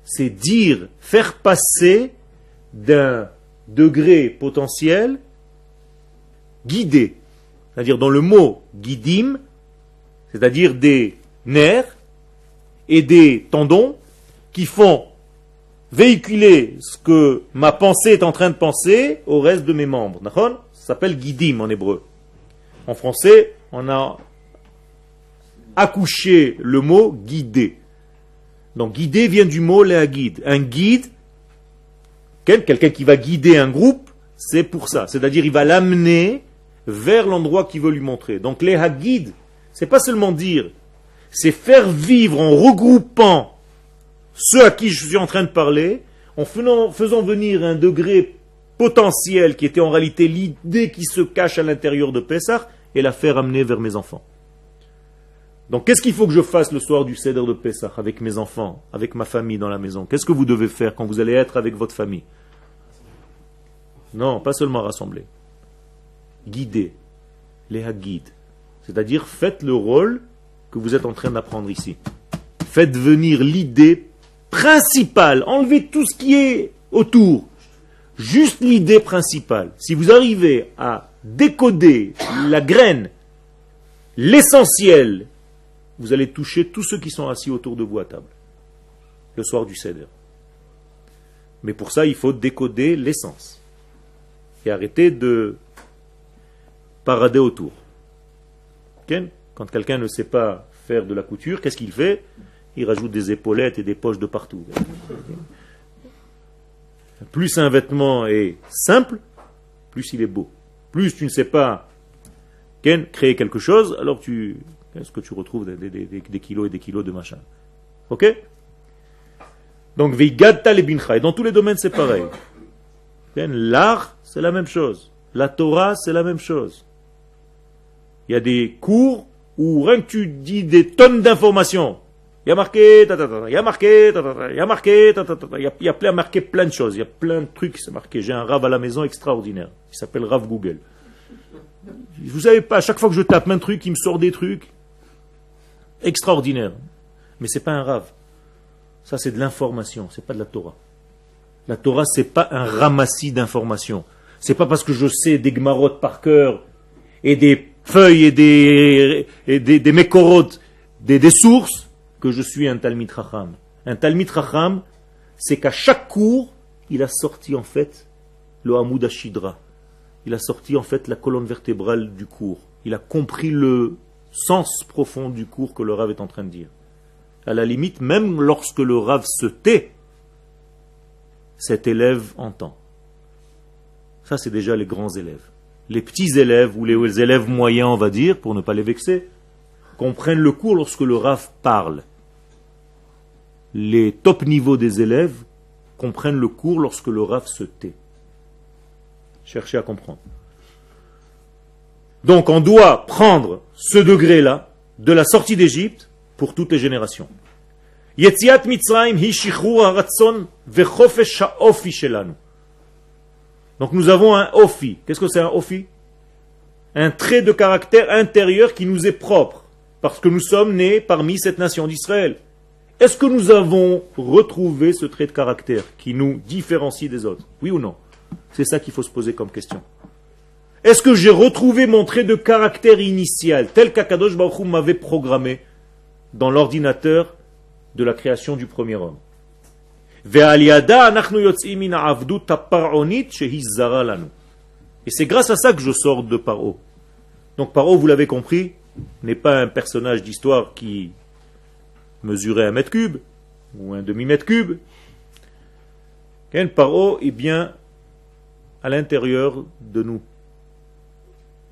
C'est dire, faire passer d'un degré potentiel guidé. C'est-à-dire dans le mot guidim, c'est-à-dire des nerfs et des tendons qui font véhiculer ce que ma pensée est en train de penser au reste de mes membres. D'accord? Ça s'appelle guidim en hébreu. En français, on a accouché le mot guider. Donc guider vient du mot léaguide. Un guide, quelqu'un qui va guider un groupe, c'est pour ça. C'est-à-dire il va l'amener vers l'endroit qu'il veut lui montrer. Donc léaguide, c'est pas seulement dire, c'est faire vivre en regroupant ceux à qui je suis en train de parler, en faisant venir un degré potentiel qui était en réalité l'idée qui se cache à l'intérieur de Pessah et la faire amener vers mes enfants. Donc qu'est-ce qu'il faut que je fasse le soir du Seder de Pessah avec mes enfants, avec ma famille dans la maison? Qu'est-ce que vous devez faire quand vous allez être avec votre famille? Non, pas seulement rassembler. Guider. Les guides. C'est-à-dire faites le rôle que vous êtes en train d'apprendre ici. Faites venir l'idée principale. Enlevez tout ce qui est autour. Juste l'idée principale. Si vous arrivez à décoder la graine, l'essentiel, vous allez toucher tous ceux qui sont assis autour de vous à table. Le soir du Seder. Mais pour ça, il faut décoder l'essence. Et arrêter de parader autour. Quand quelqu'un ne sait pas faire de la couture, qu'est-ce qu'il fait? Il rajoute des épaulettes et des poches de partout. Plus un vêtement est simple, plus il est beau. Plus tu ne sais pas créer quelque chose, alors est-ce que tu retrouves des kilos et des kilos de machin. Ok? Donc, Veigadta le bincha. Dans tous les domaines, c'est pareil. L'art, c'est la même chose. La Torah, c'est la même chose. Il y a des cours où rien que tu dis des tonnes d'informations. Il y a marqué, il y a marqué, il y a marqué, il y a marqué plein de choses. Il y a plein de trucs qui sont marqués. J'ai un Rav à la maison extraordinaire. Il s'appelle Rav Google. Vous savez pas, à chaque fois que je tape un truc, il me sort des trucs extraordinaires. Mais c'est pas un Rav. Ça, c'est de l'information. C'est pas de la Torah. La Torah, c'est pas un ramassis d'informations. C'est pas parce que je sais des gmarot par cœur et des feuilles et des mekorot, des sources, que je suis un Talmid Chacham. Un Talmid Chacham, c'est qu'à chaque cours, il a sorti en fait le Hamoud Ashidra. Il a sorti en fait la colonne vertébrale du cours. Il a compris le sens profond du cours que le Rav est en train de dire. À la limite, même lorsque le Rav se tait, cet élève entend. Ça, c'est déjà les grands élèves. Les petits élèves, ou les élèves moyens, on va dire, pour ne pas les vexer, comprennent le cours lorsque le Rav parle. Les top niveaux des élèves comprennent le cours lorsque le Rav se tait. Cherchez à comprendre. Donc on doit prendre ce degré-là de la sortie d'Égypte pour toutes les générations. Yetziat Mitzrayim hi shichrur haratzon vechofesh haofi shelanu. Donc nous avons un ofi. Qu'est-ce que c'est un ofi? Un trait de caractère intérieur qui nous est propre, parce que nous sommes nés parmi cette nation d'Israël. Est-ce que nous avons retrouvé ce trait de caractère qui nous différencie des autres? Oui ou non? C'est ça qu'il faut se poser comme question. Est-ce que j'ai retrouvé mon trait de caractère initial, tel qu'Akadosh Baruch Hu m'avait programmé dans l'ordinateur de la création du premier homme? Et c'est grâce à ça que je sors de Paro. Donc Paro, vous l'avez compris, n'est pas un personnage d'histoire qui mesurait 1 mètre cube ou un demi-mètre cube. Paro est bien à l'intérieur de nous.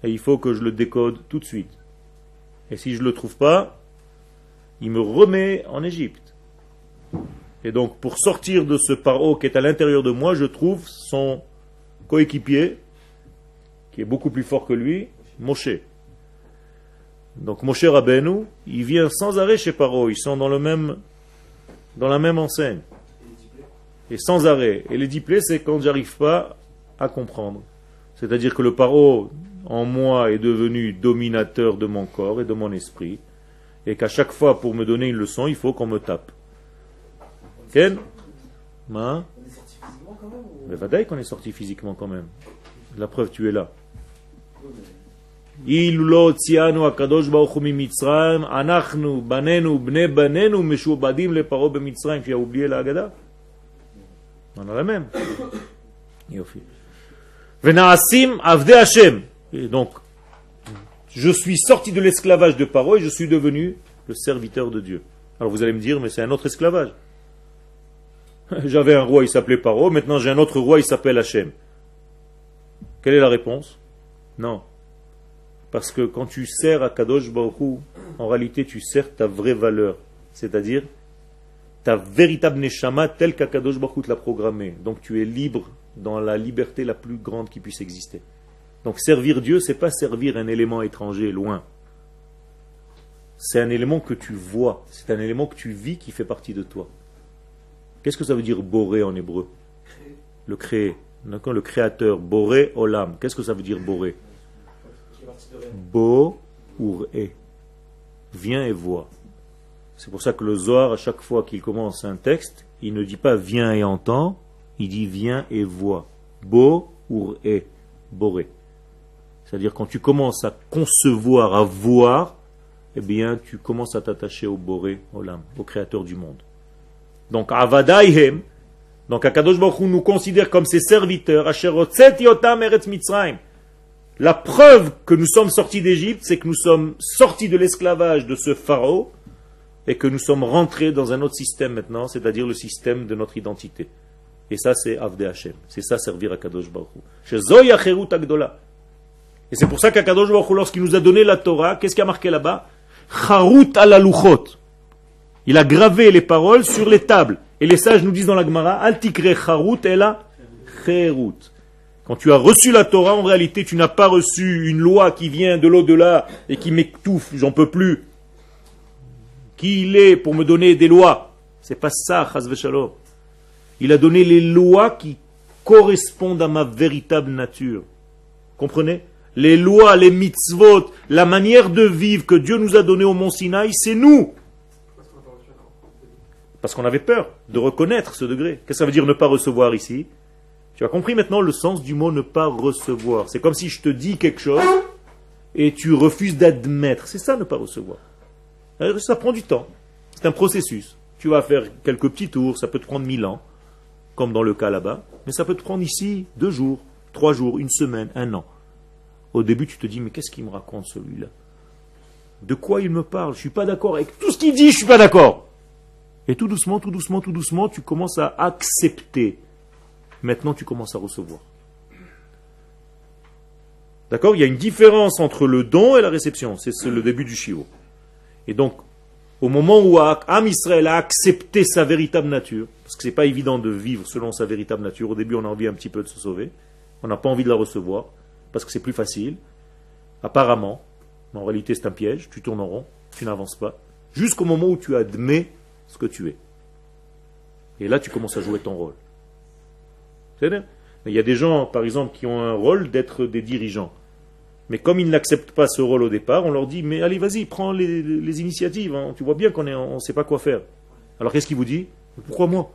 Et il faut que je le décode tout de suite. Et si je ne le trouve pas, il me remet en Égypte. Et donc, pour sortir de ce Paro qui est à l'intérieur de moi, je trouve son coéquipier, qui est beaucoup plus fort que lui, Moshe. Donc, Moshe Rabbeinu, il vient sans arrêt chez Paro. Ils sont dans la même enseigne. Et sans arrêt. Et les 10 plaies, c'est quand j'arrive pas à comprendre. C'est-à-dire que le paro en moi est devenu dominateur de mon corps et de mon esprit, et qu'à chaque fois pour me donner une leçon, il faut qu'on me tape. Ken? On est sorti physiquement quand même ou... Mais vadaï qu'on est sorti physiquement quand même. La preuve, tu es là. Il lo tzianu akadosh baruch hu mimitzrayim, anachnu banenu bnei banenu meshubadim le paro bemitzrayim. Tu as oublié la Haggadah? On a la même. Yofi. Venaasim avde Hashem. Et donc, je suis sorti de l'esclavage de Paro et je suis devenu le serviteur de Dieu. Alors vous allez me dire, mais c'est un autre esclavage. J'avais un roi, il s'appelait Paro, maintenant j'ai un autre roi, il s'appelle Hashem. Quelle est la réponse? Non. Parce que quand tu sers à Kadosh Baruch Hu, en réalité tu sers ta vraie valeur, c'est-à-dire ta véritable neshama telle qu'Akadosh Baruch Hu te l'a programmée. Donc tu es libre dans la liberté la plus grande qui puisse exister. Donc servir Dieu, c'est pas servir un élément étranger, loin. C'est un élément que tu vois, c'est un élément que tu vis qui fait partie de toi. Qu'est-ce que ça veut dire boré en hébreu? Le créer. D'accord, le créateur, boré olam. Qu'est-ce que ça veut dire boré? Bo ou e. Viens et vois. C'est pour ça que le Zohar, à chaque fois qu'il commence un texte, il ne dit pas viens et entends, il dit viens et vois. Bo ou e. Boré. C'est-à-dire quand tu commences à concevoir, à voir, eh bien tu commences à t'attacher au boré olam, au créateur du monde. Donc avadaihem, donc Akadosh Baruch Hu nous considère comme ses serviteurs. La preuve que nous sommes sortis d'Égypte, c'est que nous sommes sortis de l'esclavage de ce pharaon et que nous sommes rentrés dans un autre système maintenant, c'est-à-dire le système de notre identité. Et ça, c'est Avdei Hashem. C'est ça, servir à Kadosh Baruch Hu. Et c'est pour ça qu'Akadosh Baruch Hu, lorsqu'il nous a donné la Torah, qu'est-ce qu'il a marqué là-bas? Charut ala luchot. Il a gravé les paroles sur les tables. Et les sages nous disent dans la Gemara, Al tikre charut ela cherut. Quand tu as reçu la Torah, en réalité, tu n'as pas reçu une loi qui vient de l'au-delà et qui m'étouffe, j'en peux plus. Qui il est pour me donner des lois? C'est pas ça, chas v'shalom. Il a donné les lois qui correspondent à ma véritable nature. Comprenez? Les lois, les mitzvot, la manière de vivre que Dieu nous a donné au Mont Sinaï, c'est nous. Parce qu'on avait peur de reconnaître ce degré. Qu'est-ce que ça veut dire ne pas recevoir ici? Tu as compris maintenant le sens du mot ne pas recevoir. C'est comme si je te dis quelque chose et tu refuses d'admettre. C'est ça ne pas recevoir. Ça prend du temps. C'est un processus. Tu vas faire quelques petits tours, ça peut te prendre 1000 ans, comme dans le cas là-bas, mais ça peut te prendre ici 2 jours, 3 jours, 1 semaine, 1 an. Au début, tu te dis, mais qu'est-ce qu'il me raconte celui-là? De quoi il me parle? Je ne suis pas d'accord avec tout ce qu'il dit, je ne suis pas d'accord. Et tout doucement, tout doucement, tout doucement, tu commences à accepter. Maintenant, tu commences à recevoir. D'accord? Il y a une différence entre le don et la réception. C'est le début du shiur. Et donc, au moment où Am Israël a accepté sa véritable nature, parce que ce n'est pas évident de vivre selon sa véritable nature, au début on a envie un petit peu de se sauver, on n'a pas envie de la recevoir, parce que c'est plus facile, apparemment, mais en réalité c'est un piège, tu tournes en rond, tu n'avances pas, jusqu'au moment où tu admets ce que tu es. Et là tu commences à jouer ton rôle. C'est-à-dire, il y a des gens, par exemple, qui ont un rôle d'être des dirigeants. Mais comme ils n'acceptent pas ce rôle au départ, on leur dit, mais allez, vas-y, prends les initiatives. Hein. Tu vois bien qu'on ne sait pas quoi faire. Alors qu'est-ce qu'il vous dit? Pourquoi moi?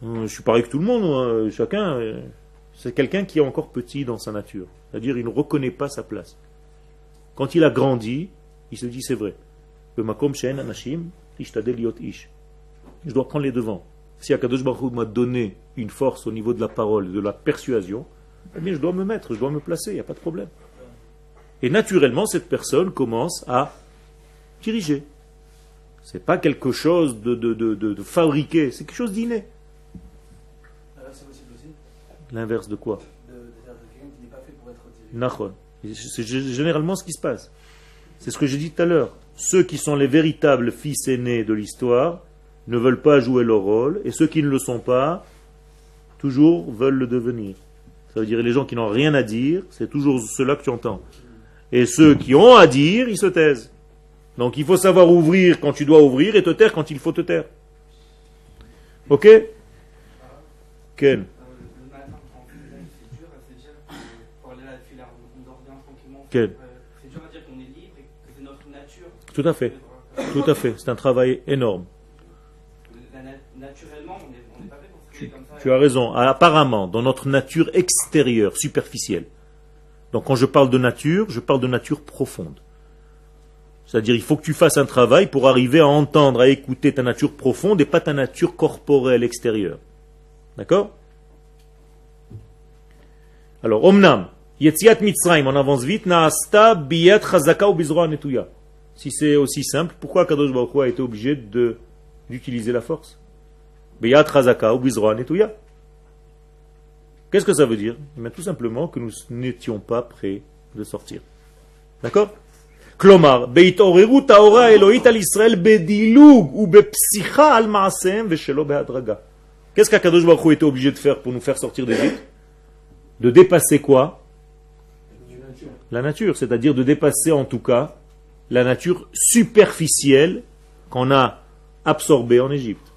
Je suis pareil que tout le monde. Chacun, c'est quelqu'un qui est encore petit dans sa nature. C'est-à-dire, il ne reconnaît pas sa place. Quand il a grandi, il se dit, c'est vrai. Je dois prendre les devants. Si Akadosh Baruch Hu m'a donné une force au niveau de la parole, de la persuasion, eh bien, je dois me mettre, je dois me placer, il n'y a pas de problème. Et naturellement, cette personne commence à diriger. Ce n'est pas quelque chose de fabriqué, c'est quelque chose d'inné. C'est possible aussi. L'inverse de quoi? De quelqu'un qui n'est pas fait pour être dirigé. C'est généralement ce qui se passe. C'est ce que j'ai dit tout à l'heure. Ceux qui sont les véritables fils aînés de l'histoire ne veulent pas jouer leur rôle, et ceux qui ne le sont pas, toujours veulent le devenir. Ça veut dire les gens qui n'ont rien à dire, c'est toujours ceux-là que tu entends. Et ceux qui ont à dire, ils se taisent. Donc il faut savoir ouvrir quand tu dois ouvrir et te taire quand il faut te taire. Ok? Ken? Le matin, quand il fait dur, c'est dire Quel? C'est dur à dire qu'on est libre et que c'est notre nature. Tout à fait. Tout à fait. C'est un travail énorme. Naturellement, on n'est pas fait pour travailler comme ça. Tu as raison. Apparemment, dans notre nature extérieure, superficielle. Donc quand je parle de nature profonde. C'est-à-dire, il faut que tu fasses un travail pour arriver à entendre, à écouter ta nature profonde et pas ta nature corporelle extérieure. D'accord? Alors, Omnam, Yetziat Mitzrayim, on avance vite, Naasta biyat chazaka ou bizroa netuya. Si c'est aussi simple, pourquoi Kadosh Baruch Hu a été obligé d'utiliser la force? Biyat chazaka ou bizroa netuya. Qu'est-ce que ça veut dire? Eh bien, tout simplement que nous n'étions pas prêts de sortir. D'accord? Klomar, beitoreru taora eloït al Israël bedilug ou bepsicha al maasem veshelo behadraga. Qu'est-ce qu'Akadosh Baruch Hu était obligé de faire pour nous faire sortir d'Égypte? De dépasser quoi? La nature, c'est-à-dire de dépasser en tout cas la nature superficielle qu'on a absorbée en Égypte.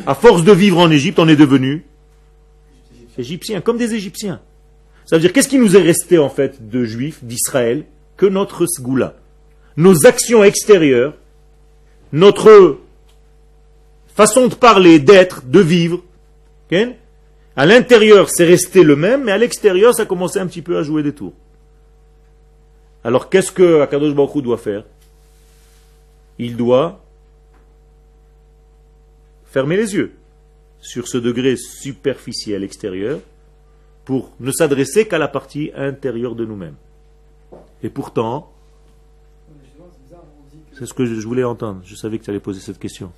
À force de vivre en Égypte, on est devenu Égyptiens, comme des Égyptiens. Ça veut dire, qu'est-ce qui nous est resté en fait de Juifs, d'Israël? Que notre sgoula. Nos actions extérieures, notre façon de parler, d'être, de vivre. Okay? À l'intérieur, c'est resté le même, mais à l'extérieur, ça commençait un petit peu à jouer des tours. Alors, qu'est-ce que Akadosh Baruch Hu doit faire? Il doit fermer les yeux sur ce degré superficiel extérieur pour ne s'adresser qu'à la partie intérieure de nous-mêmes. Et pourtant, c'est ce que je voulais entendre. Je savais que tu allais poser cette question.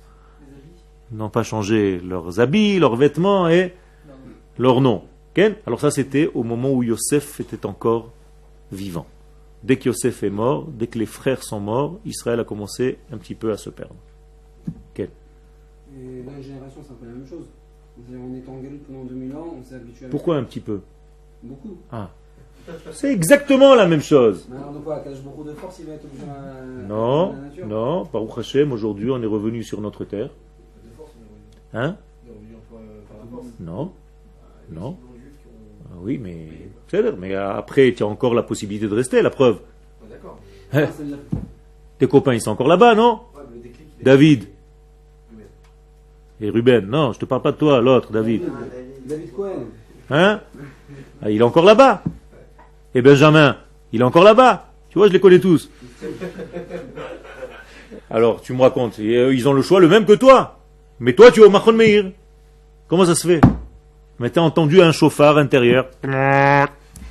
Ils n'ont pas changé leurs habits, leurs vêtements et leur nom. Alors ça, c'était au moment où Yosef était encore vivant. Dès que Yosef est mort, dès que les frères sont morts, Israël a commencé un petit peu à se perdre. Et la génération, c'est un peu la même chose. On est en gueule pendant 2000 ans, on s'est habitué à... Pourquoi un petit peu? Beaucoup. Ah. C'est exactement la même chose. Alors de quoi? Cache beaucoup de force, il va être obligé à Non, la nature? non, Baruch Hashem, aujourd'hui on est revenu sur notre terre. Hein? Non, non. Ah oui, mais après tu as encore la possibilité de rester, la preuve. Hein? Tes copains ils sont encore là-bas, non? David. Et Ruben, non, je te parle pas de toi, l'autre, David. David Cohen. Hein? Ah, il est encore là-bas. Et Benjamin, il est encore là-bas. Tu vois, je les connais tous. Alors, tu me racontes, ils ont le choix le même que toi. Mais toi, tu es au Machon Meir. Comment ça se fait? Mais t'as entendu un chauffard intérieur. Tiens. Non,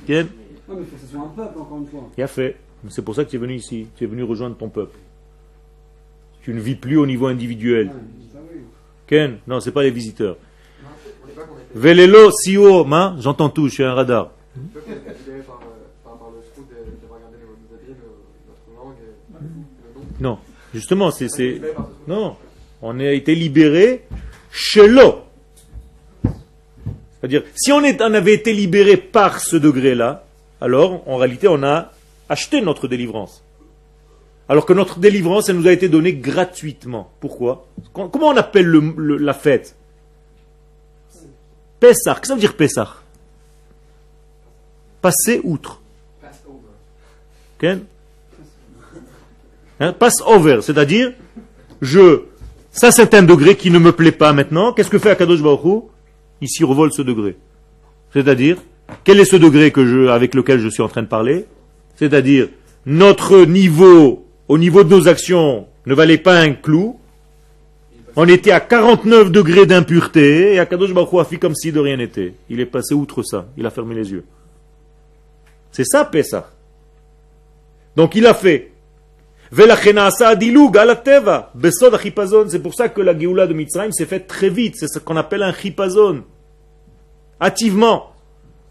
mais il faut que ce soit un peuple, encore une fois. Il a fait. C'est pour ça que tu es venu ici. Tu es venu rejoindre ton peuple. Tu ne vis plus au niveau individuel. Ça, oui. Ken, non, c'est pas les visiteurs. Velelo, Sio, j'entends tout, je suis un radar. Non, justement, c'est... Non, on a été libéré chez l'eau. C'est-à-dire, si on avait été libéré par ce degré-là, alors, en réalité, on a acheté notre délivrance. Alors que notre délivrance, elle nous a été donnée gratuitement. Pourquoi? Comment on appelle la fête? Pessah. Qu'est-ce que ça veut dire Pessah? Passer outre. Okay? Hein? Pass over, c'est-à-dire, ça c'est un degré qui ne me plaît pas maintenant. Qu'est-ce que fait Akadosh Baruch Hu? Il survole ce degré. C'est-à-dire, quel est ce degré avec lequel je suis en train de parler? C'est-à-dire, notre niveau, au niveau de nos actions, ne valait pas un clou. On était à 49 degrés d'impureté, et Akadosh Baruch Hu a fait comme si de rien n'était. Il est passé outre ça, il a fermé les yeux. C'est ça, Pessah. Donc il a fait. C'est pour ça que la Géoula de Mitzrayim s'est faite très vite. C'est ce qu'on appelle un chipazon. Hâtivement.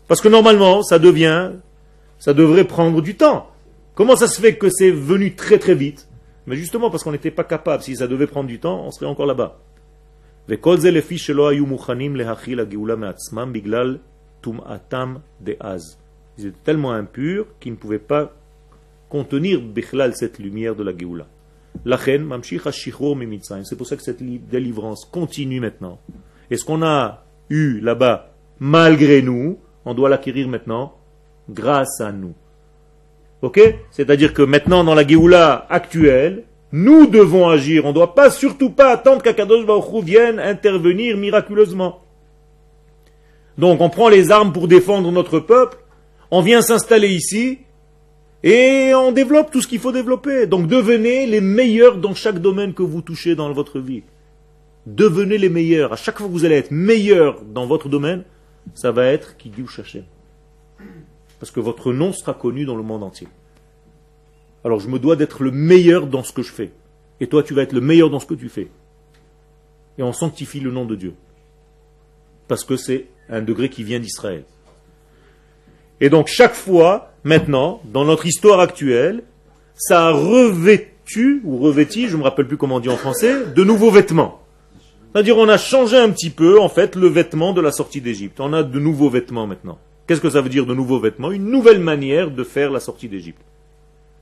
Parce que normalement, ça devrait prendre du temps. Comment ça se fait que c'est venu très très vite? Mais justement parce qu'on n'était pas capable. Si ça devait prendre du temps, on serait encore là-bas. Ils étaient tellement impurs qu'ils ne pouvaient pas contenir bichlal cette lumière de la Géoula. C'est pour ça que cette délivrance continue maintenant. Et ce qu'on a eu là-bas, malgré nous, on doit l'acquérir maintenant grâce à nous. Ok? C'est-à-dire que maintenant, dans la Géoula actuelle, nous devons agir. On ne doit pas, surtout pas attendre qu'Akadosh Baruch Hu vienne intervenir miraculeusement. Donc, on prend les armes pour défendre notre peuple, on vient s'installer ici, et on développe tout ce qu'il faut développer. Donc, devenez les meilleurs dans chaque domaine que vous touchez dans votre vie. Devenez les meilleurs. À chaque fois que vous allez être meilleur dans votre domaine, ça va être Kiddush Hashem. Parce que votre nom sera connu dans le monde entier. Alors je me dois d'être le meilleur dans ce que je fais. Et toi, tu vas être le meilleur dans ce que tu fais. Et on sanctifie le nom de Dieu. Parce que c'est un degré qui vient d'Israël. Et donc chaque fois, maintenant, dans notre histoire actuelle, ça a revêtu, ou revêti, je ne me rappelle plus comment on dit en français, de nouveaux vêtements. C'est-à-dire on a changé un petit peu, en fait, le vêtement de la sortie d'Égypte. On a de nouveaux vêtements maintenant. Qu'est-ce que ça veut dire de nouveaux vêtements? Une nouvelle manière de faire la sortie d'Égypte.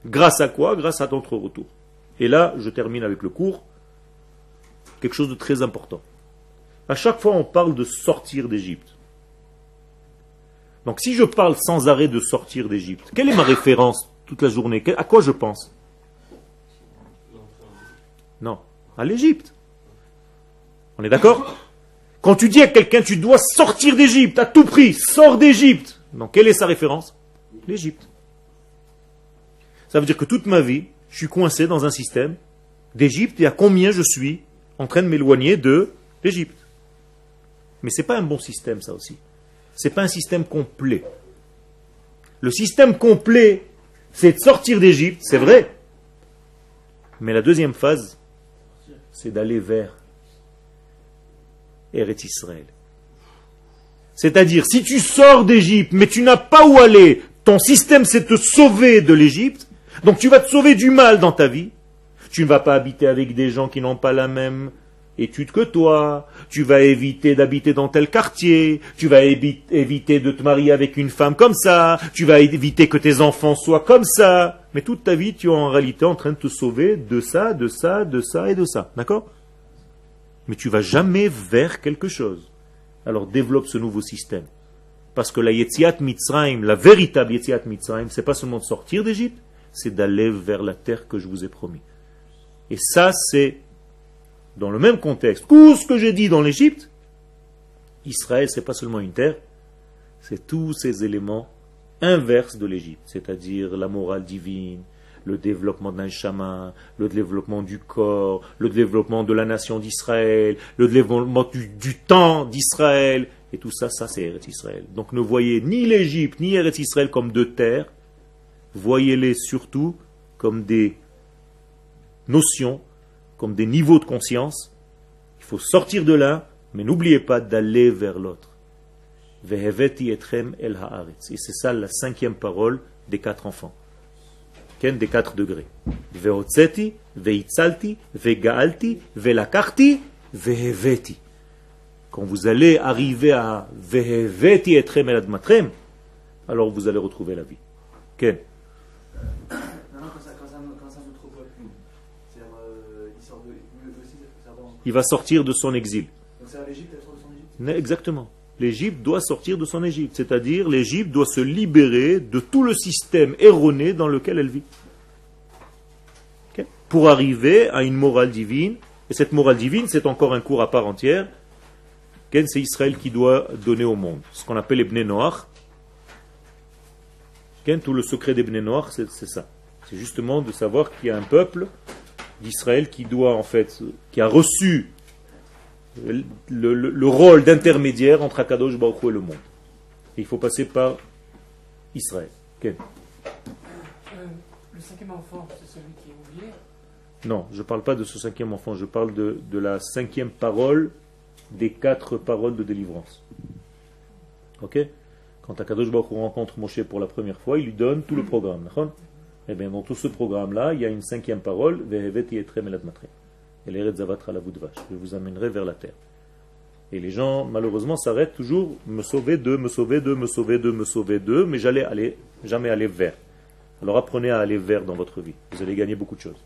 Grâce à quoi? Grâce à notre retour. Et là, je termine avec le cours. Quelque chose de très important. À chaque fois, on parle de sortir d'Égypte. Donc si je parle sans arrêt de sortir d'Égypte, quelle est ma référence toute la journée? À quoi je pense? Non, à l'Égypte. On est d'accord? Quand tu dis à quelqu'un, tu dois sortir d'Égypte, à tout prix, sors d'Égypte. Donc, quelle est sa référence? L'Égypte. Ça veut dire que toute ma vie, je suis coincé dans un système d'Égypte et à combien je suis en train de m'éloigner de l'Égypte. Mais ce n'est pas un bon système, ça aussi. Ce n'est pas un système complet. Le système complet, c'est de sortir d'Égypte, c'est vrai. Mais la deuxième phase, c'est d'aller vers Eretz Israël. C'est-à-dire, si tu sors d'Égypte, mais tu n'as pas où aller, ton système c'est te sauver de l'Égypte, donc tu vas te sauver du mal dans ta vie. Tu ne vas pas habiter avec des gens qui n'ont pas la même étude que toi, tu vas éviter d'habiter dans tel quartier, tu vas éviter de te marier avec une femme comme ça, tu vas éviter que tes enfants soient comme ça, mais toute ta vie tu es en réalité en train de te sauver de ça, de ça, de ça et de ça, d'accord? Mais tu vas jamais vers quelque chose. Alors développe ce nouveau système. Parce que la Yetziat Mitzrayim, la véritable Yetziat Mitzrayim, c'est pas seulement de sortir d'Égypte, c'est d'aller vers la terre que je vous ai promis. Et ça, c'est dans le même contexte. Tout ce que j'ai dit dans l'Égypte, Israël, c'est pas seulement une terre, c'est tous ces éléments inverses de l'Égypte, c'est-à-dire la morale divine, le développement d'un neshama, le développement du corps, le développement de la nation d'Israël, le développement du temps d'Israël, et tout ça, ça c'est Eretz Israël. Donc ne voyez ni l'Égypte ni Eretz Israël comme deux terres, voyez-les surtout comme des notions, comme des niveaux de conscience. Il faut sortir de l'un, mais n'oubliez pas d'aller vers l'autre. Veheveti etrem el haaretz. Et c'est ça la 5e parole des 4 enfants. Des 4 degrés. Vehotzeti, veitzalti, vegaalti, velakachti, veheveti. Quand vous allez arriver à veheveti etrem el admatrem, alors vous allez retrouver la vie. Ken. Maintenant, quand ça se trouve plus, c'est-à-dire, il sort de. Il va sortir de son exil. Donc c'est à l'Égypte, elle sort de son Égypte? Exactement. L'Égypte doit sortir de son Égypte, c'est-à-dire l'Égypte doit se libérer de tout le système erroné dans lequel elle vit. Okay? Pour arriver à une morale divine, et cette morale divine, c'est encore un cours à part entière, okay? C'est Israël qui doit donner au monde, ce qu'on appelle les Bnei Noach. Okay? Tout le secret des Bnei Noach, c'est ça. C'est justement de savoir qu'il y a un peuple d'Israël qui doit, en fait, qui a reçu le rôle d'intermédiaire entre Akadosh Baruch Hu et le monde. Et il faut passer par Israël. Okay. Le 5e enfant, c'est celui qui est oublié? Non, je ne parle pas de ce 5e enfant, je parle de la 5e parole des 4 paroles de délivrance. Ok? Quand Akadosh Baruch Hu rencontre Moshe pour la première fois, il lui donne tout le programme. Et bien dans tout ce programme-là, il y a une 5e parole, Veheveti etrem el admatrem. Et l'Eretz Zavatra la bout de vache. Je vous amènerai vers la terre. Et les gens, malheureusement, s'arrêtent toujours, me sauver d'eux, me sauver d'eux, me sauver d'eux, me sauver d'eux, mais jamais aller vers. Alors apprenez à aller vers dans votre vie. Vous allez gagner beaucoup de choses.